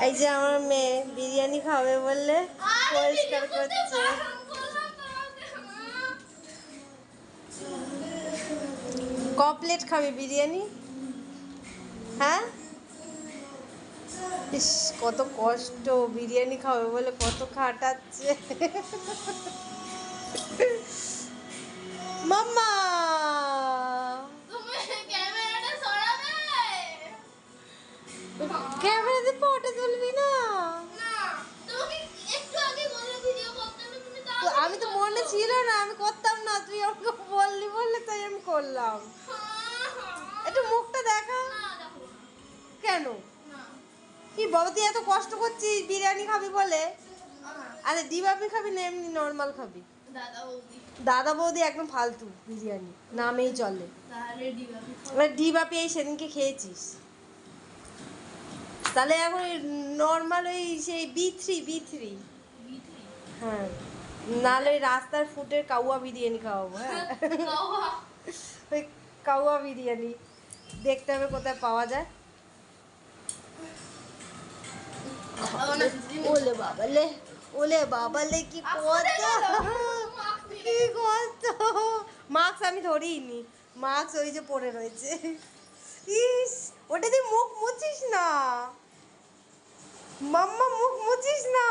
এই যে আমার মেয়ে বিরিয়ানি খাবে বললে পরিষ্কার করছে। ক প্লেট খাবি বিরিয়ানি? হ্যাঁ, ইস কত কষ্ট, বিরিয়ানি খাবে বলে কত খাটাচ্ছে। মাম্মা ক্যামেরাতে ফটো তুলবি না? আমি তো মনে ছিল না, আমি করতাম না, তুই আমাকে বললি বললে তাই আমি করলাম। একটু মুখটা দেখা। কেন? কি বাবা, তুই এত কষ্ট করছিস বিরিয়ানি খাবি বলে? আরে ডিবাপি খাবি না এমনি নর্মাল খাবি? দাদা বৌদি একদম ফালতু, বিরিয়ানি নামেই চলে। ডিবাপি এই সেদিনকে খেয়েছিস, তাহলে এখন নর্মাল ওই সেই বি থ্রি। হ্যাঁ, নাহলে ওই রাস্তার ফুটের কাউয়া বিরিয়ানি খাওয়াবো। হ্যাঁ, ওই কাউয়া বিরিয়ানি দেখতে হবে কোথায় পাওয়া যায়। ওলে বাবালে, ওলে বাবালে, কি কত কি কত মাস্ক আমি ধরিনি, মাস্ক ওই যে পড়ে রয়েছে। ইস, ওটা দিয়ে মুখ মুছিস না মাম্মা, মুখ মুছিস না।